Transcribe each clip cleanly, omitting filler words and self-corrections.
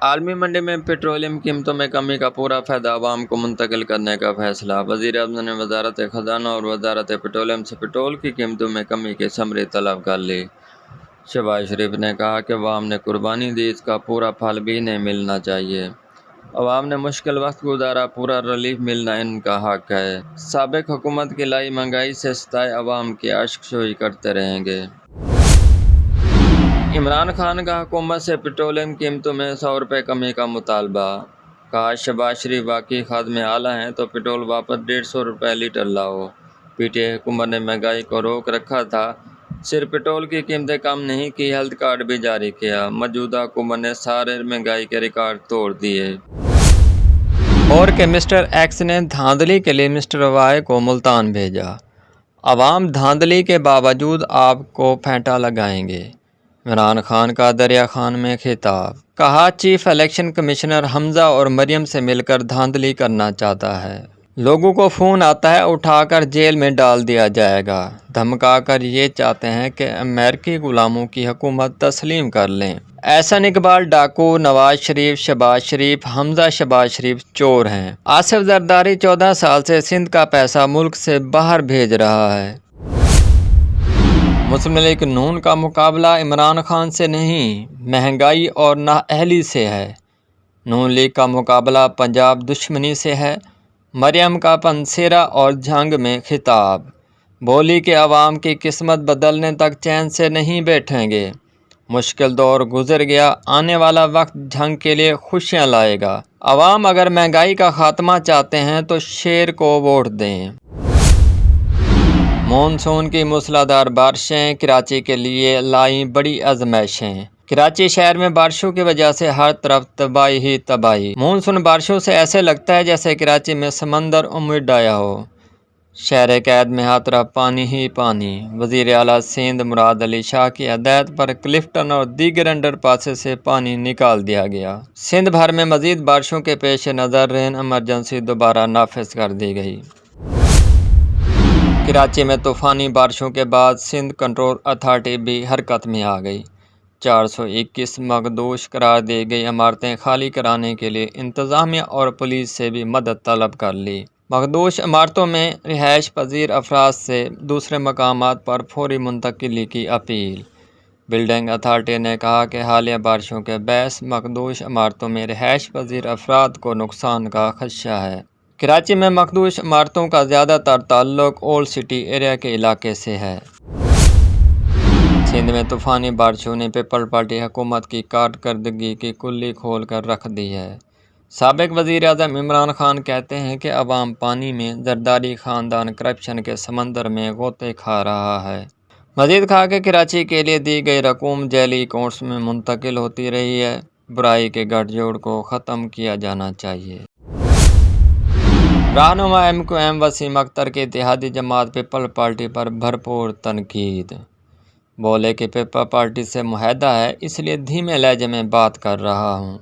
عالمی منڈی میں پیٹرولیم قیمتوں میں کمی کا پورا فائدہ عوام کو منتقل کرنے کا فیصلہ۔ وزیر اعظم نے وزارت خزانہ اور وزارت پیٹرولیم سے پیٹرول کی قیمتوں میں کمی کی ثمری طلب کر لی۔ شہباز شریف نے کہا کہ عوام نے قربانی دی، اس کا پورا پھل بھی انہیں ملنا چاہیے۔ عوام نے مشکل وقت گزارا، پورا ریلیف ملنا ان کا حق ہے۔ سابق حکومت کی لائی مہنگائی سے ستائے عوام کی اشک جوئی کرتے رہیں گے۔ عمران خان کا حکومت سے پیٹرولیم قیمتوں میں 100 روپے کمی کا مطالبہ۔ کہا شہباز شریف واقعی خادم اعلیٰ ہیں تو پیٹرول واپس 150 روپے لیٹر لاؤ۔ پی ٹی آئی حکومت نے مہنگائی کو روک رکھا تھا، صرف پیٹرول کی قیمتیں کم نہیں کی، ہیلتھ کارڈ بھی جاری کیا۔ موجودہ حکومت نے سارے مہنگائی کے ریکارڈ توڑ دیے۔ اور کہ مسٹر ایکس نے دھاندلی کے لیے مسٹر وائی کو ملتان بھیجا۔ عوام دھاندلی کے باوجود آپ کو پھینٹا لگائیں گے۔ عمران خان کا دریا خان میں خطاب۔ کہا چیف الیکشن کمشنر حمزہ اور مریم سے مل کر دھاندلی کرنا چاہتا ہے۔ لوگوں کو فون آتا ہے اٹھا کر جیل میں ڈال دیا جائے گا، دھمکا کر یہ چاہتے ہیں کہ امریکی غلاموں کی حکومت تسلیم کر لیں۔ احسن اقبال ڈاکو، نواز شریف شہباز شریف، حمزہ شہباز شریف چور ہیں۔ آصف زرداری 14 سال سے سندھ کا پیسہ ملک سے باہر بھیج رہا ہے۔ مسلم لیگ نون کا مقابلہ عمران خان سے نہیں، مہنگائی اور نااہلی سے ہے۔ نون لیگ کا مقابلہ پنجاب دشمنی سے ہے۔ مریم کا پنسیرا اور جھنگ میں خطاب۔ بولی کہ عوام کی قسمت بدلنے تک چین سے نہیں بیٹھیں گے۔ مشکل دور گزر گیا، آنے والا وقت جھنگ کے لیے خوشیاں لائے گا۔ عوام اگر مہنگائی کا خاتمہ چاہتے ہیں تو شیر کو ووٹ دیں۔ مونسون کی موسلادھار بارشیں کراچی کے لیے لائیں بڑی آزمائشیں۔ کراچی شہر میں بارشوں کی وجہ سے ہر طرف تباہی ہی تباہی۔ مونسون بارشوں سے ایسے لگتا ہے جیسے کراچی میں سمندر امڈ آیا ہو۔ شہر قید میں ہر طرف پانی ہی پانی۔ وزیر اعلیٰ سندھ مراد علی شاہ کی ہدایت پر کلفٹن اور دیگر انڈر پاسز سے پانی نکال دیا گیا۔ سندھ بھر میں مزید بارشوں کے پیش نظر رین ایمرجنسی دوبارہ نافذ کر دی گئی۔ کراچی میں طوفانی بارشوں کے بعد سندھ کنٹرول اتھارٹی بھی حرکت میں آ گئی۔ 421 مخدوش قرار دی گئی عمارتیں خالی کرانے کے لیے انتظامیہ اور پولیس سے بھی مدد طلب کر لی۔ مخدوش عمارتوں میں رہائش پذیر افراد سے دوسرے مقامات پر فوری منتقلی کی اپیل۔ بلڈنگ اتھارٹی نے کہا کہ حالیہ بارشوں کے باعث مخدوش عمارتوں میں رہائش پذیر افراد کو نقصان کا خدشہ ہے۔ کراچی میں مخدوش عمارتوں کا زیادہ تر تعلق اولڈ سٹی ایریا کے علاقے سے ہے۔ سندھ میں طوفانی بارشوں نے پیپلز پارٹی حکومت کی کارکردگی کی کلی کھول کر رکھ دی ہے۔ سابق وزیر اعظم عمران خان کہتے ہیں کہ عوام پانی میں زرداری خاندان کرپشن کے سمندر میں غوطے کھا رہا ہے۔ مزید کہا کہ کراچی کے لیے دی گئی رقوم جعلی اکاؤنٹس میں منتقل ہوتی رہی ہے، برائی کے گٹھ جوڑ کو ختم کیا جانا چاہیے۔ رہنما M Q M Waseem Akhtar کی اتحادی جماعت پیپلز پارٹی پر بھرپور تنقید۔ بولے کہ پیپلز پارٹی سے معاہدہ ہے، اس لیے دھیمے لہجے میں بات کر رہا ہوں۔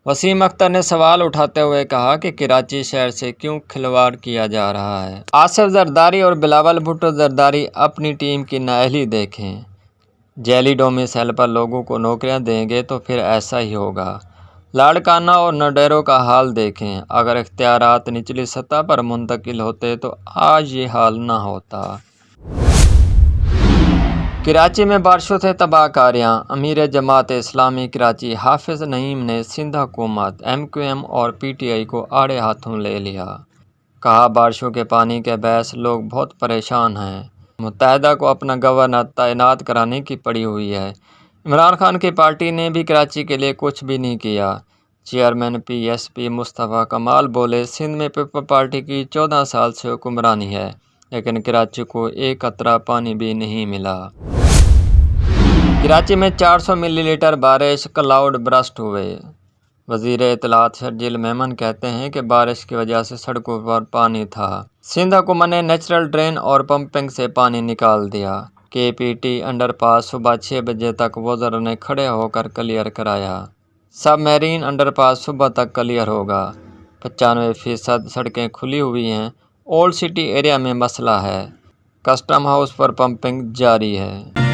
وسیم اختر نے سوال اٹھاتے ہوئے کہا کہ کراچی شہر سے کیوں کھلواڑ کیا جا رہا ہے۔ آصف زرداری اور بلاول بھٹو زرداری اپنی ٹیم کی نااہلی دیکھیں۔ جعلی ڈومیسائل پر لوگوں کو نوکریاں دیں گے تو پھر ایسا ہی ہوگا۔ لاڑکانہ اور نڈیرو کا حال دیکھیں، اگر اختیارات نچلی سطح پر منتقل ہوتے تو آج یہ حال نہ ہوتا۔ کراچی میں بارشوں سے تباہ کاریاں۔ امیر جماعت اسلامی کراچی حافظ نعیم نے سندھ حکومت، ایم کیو ایم اور پی ٹی آئی کو آڑے ہاتھوں لے لیا۔ کہا بارشوں کے پانی کے باعث لوگ بہت پریشان ہیں، متحدہ کو اپنا گورنر تعینات کرانے کی پڑی ہوئی ہے۔ عمران خان کی پارٹی نے بھی کراچی کے لیے کچھ بھی نہیں کیا۔ چیئرمین پی ایس پی مصطفیٰ کمال بولے سندھ میں پیپلز پارٹی کی 14 سال سے حکمرانی ہے، لیکن کراچی کو ایک قطرہ پانی بھی نہیں ملا۔ کراچی میں 400 ملی لیٹر بارش، کلاؤڈ برسٹ ہوئے۔ وزیر اطلاعات شرجیل میمن کہتے ہیں کہ بارش کی وجہ سے سڑکوں پر پانی تھا۔ سندھ حکومت نے نیچرل ڈرین اور پمپنگ سے پانی نکال دیا۔ کے پی ٹی انڈر پاس صبح 6 بجے تک وزراء نے کھڑے ہو کر کلیئر کرایا۔ سب میرین انڈر پاس صبح تک کلیئر ہوگا۔ 95% سڑکیں کھلی ہوئی ہیں۔ اولڈ سٹی ایریا میں مسئلہ ہے، کسٹم ہاؤس پر پمپنگ جاری ہے۔